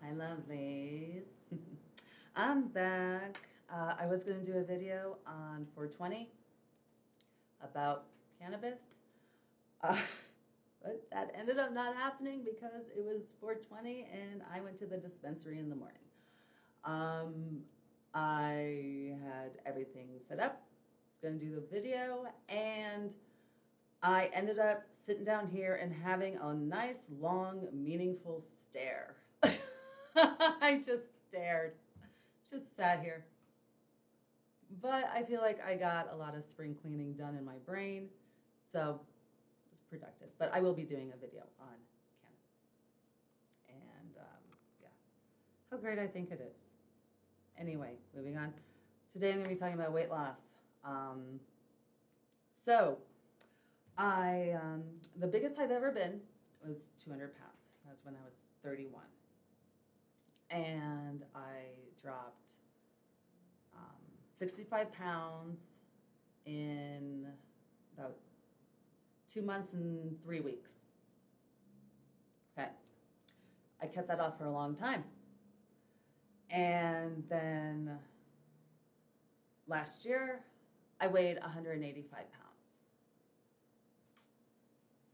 Hi, lovelies. I'm back. I was going to do a video on 420 about cannabis, uh, but that ended up not happening because it was 420 and I went to the dispensary in the morning. Um, I had everything set up. I was going to do the video, and I ended up sitting down here and having a nice, long, meaningful stare. I just stared, just sat here. But I feel like I got a lot of spring cleaning done in my brain, so it was productive. But I will be doing a video on cannabis. And yeah, how great I think it is. Anyway, moving on. Today I'm going to be talking about weight loss. Um, so, the biggest I've ever been was 200 pounds. That was when I was 31. And I dropped 65 pounds in about 2 months and 3 weeks. Okay. I kept that off for a long time. And then last year, I weighed 185 pounds.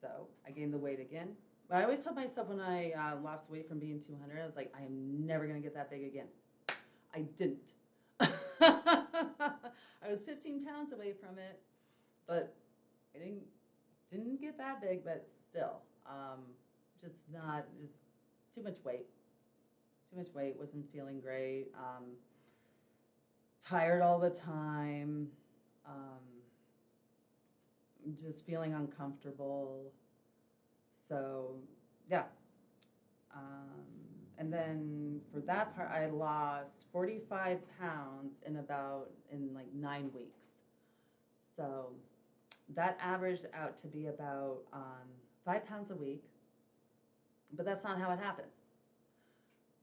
So I gained the weight again. But I always told myself when I lost weight from being 200, I was like, I am never going to get that big again. I didn't. I was 15 pounds away from it, but I didn't get that big, but still, just too much weight. Too much weight, wasn't feeling great, tired all the time, just feeling uncomfortable. So, yeah. Um, and then for that part, I lost 45 pounds in like 9 weeks. So that averaged out to be about 5 pounds a week, but that's not how it happens.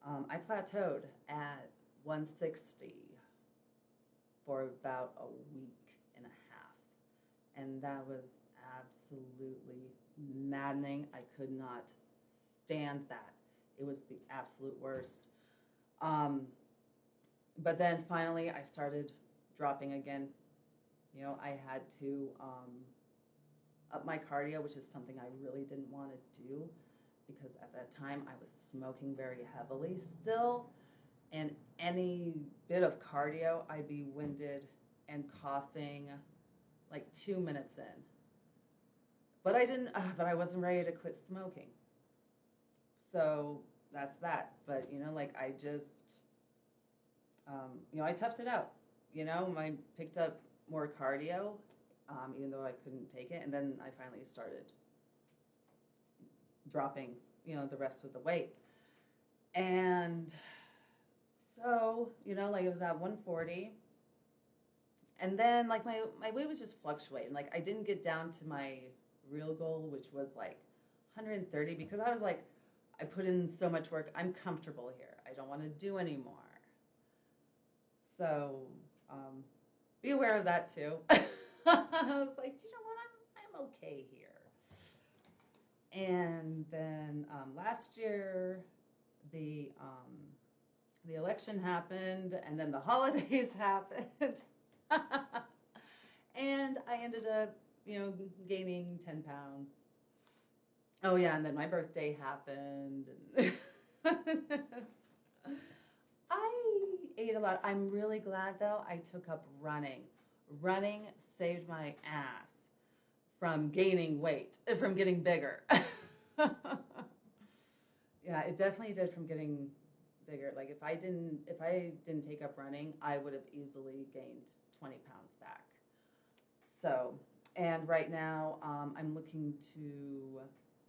I plateaued at 160 for about a week and a half, and that was absolutely maddening. I could not stand that. It was the absolute worst. Um, but then finally, I started dropping again. You know, I had to up my cardio, which is something I really didn't want to do because at that time I was smoking very heavily still. And any bit of cardio, I'd be winded and coughing like 2 minutes in. But I wasn't ready to quit smoking. So that's that. But, like I just, I toughed it out. I picked up more cardio, even though I couldn't take it. And then I finally started dropping, the rest of the weight. And so, like it was at 140. And then like my weight was just fluctuating. Like I didn't get down to my real goal, which was like 130, because I was like, I put in so much work. I'm comfortable here. I don't want to do anymore. So be aware of that too. I was like, you know what? I'm okay here. And then last year, the election happened, and then the holidays happened, and I ended up, gaining 10 pounds. Oh yeah, and then my birthday happened, and I ate a lot. I'm really glad though I took up running. Running saved my ass from gaining weight, from getting bigger. Yeah, it definitely did from getting bigger. Like if I didn't take up running, I would have easily gained 20 pounds back. So, and right now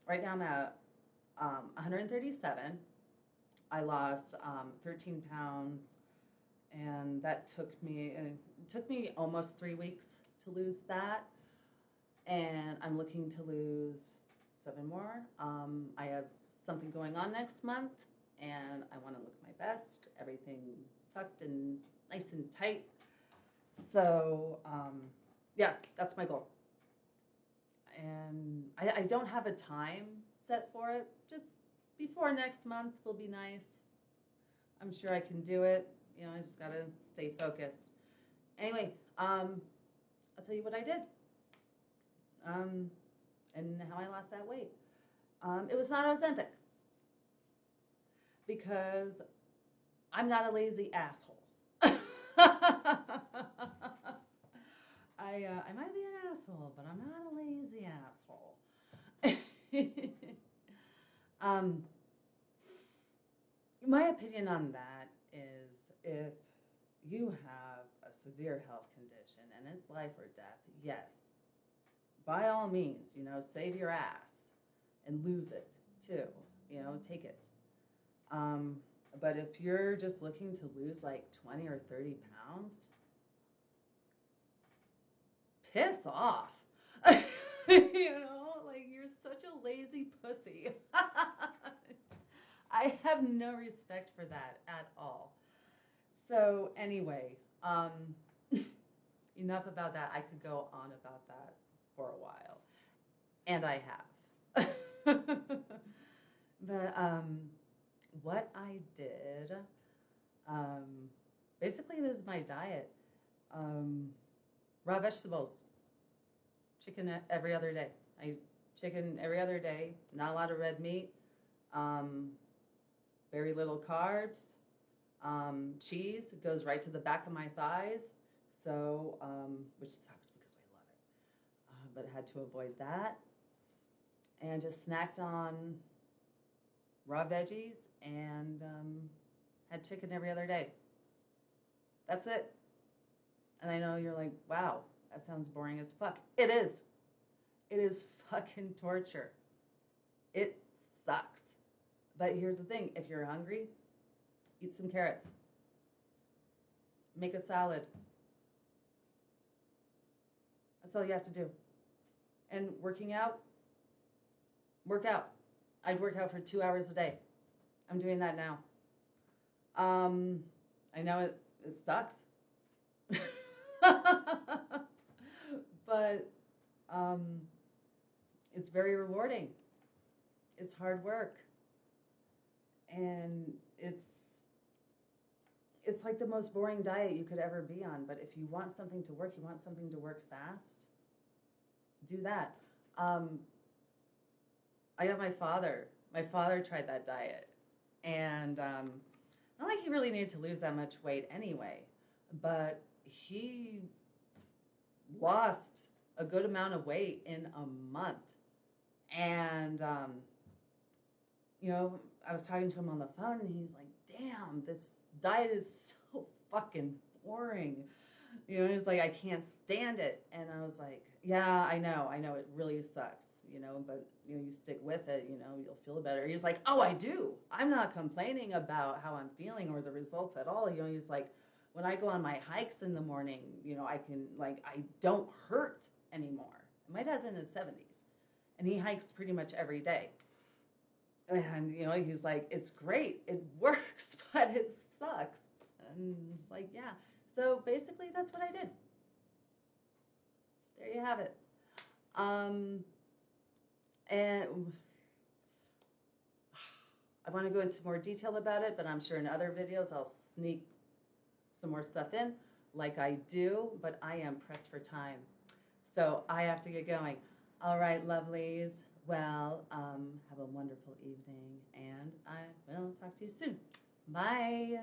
right now I'm at 137. I lost 13 pounds, and it took me almost 3 weeks to lose that. And I'm looking to lose 7 more. I have something going on next month, and I want to look my best, everything tucked and nice and tight. So, yeah, that's my goal. And I don't have a time set for it. Just before next month will be nice. I'm sure I can do it. You know, I just gotta stay focused. Anyway, I'll tell you what I did, and how I lost that weight. It was not Ozempic because I'm not a lazy asshole. I might be an asshole, but I'm not a lazy asshole. um, my opinion on that is if you have a severe health condition and it's life or death, yes, by all means, you know, save your ass and lose it too. You know, take it. Um, but if you're just looking to lose like 20 or 30 pounds, piss off. You know, like you're such a lazy pussy. I have no respect for that at all. So anyway, enough about that. I could go on about that for a while, and I have. But what I did, um, basically, this is my diet. Um, Raw vegetables, chicken every other day. I eat chicken every other day. Not a lot of red meat. Um, very little carbs. Cheese goes right to the back of my thighs, so which sucks because I love it. But had to avoid that, and just snacked on raw veggies and had chicken every other day. That's it. And I know you're like, wow, that sounds boring as fuck. It is. It is fucking torture. It sucks. But here's the thing, if you're hungry, eat some carrots. Make a salad. That's all you have to do. And working out, work out. I'd work out for 2 hours a day. I'm doing that now. I know it sucks. But it's very rewarding. It's hard work. And it's like the most boring diet you could ever be on. But if you want something to work, you want something to work fast, do that. I got my father. My father tried that diet. And not like he really needed to lose that much weight anyway, but he lost a good amount of weight in a month. And, you know, I was talking to him on the phone and he's like, damn, this diet is so fucking boring. You know, he's like, I can't stand it. And I was like, yeah, I know, it really sucks, you know, but, you know, you stick with it, you know, you'll feel better. He's like, oh, I do. I'm not complaining about how I'm feeling or the results at all. You know, he's like, when I go on my hikes in the morning, you know, I can, like, I don't hurt anymore. My dad's in his 70s, and he hikes pretty much every day. And, you know, he's like, it's great. It works, but it sucks. And it's like, yeah. So basically, that's what I did. There you have it. And I want to go into more detail about it, but I'm sure in other videos I'll sneak some more stuff in like I do, but I am pressed for time. So I have to get going. All right, lovelies. Well, have a wonderful evening, and I will talk to you soon. Bye.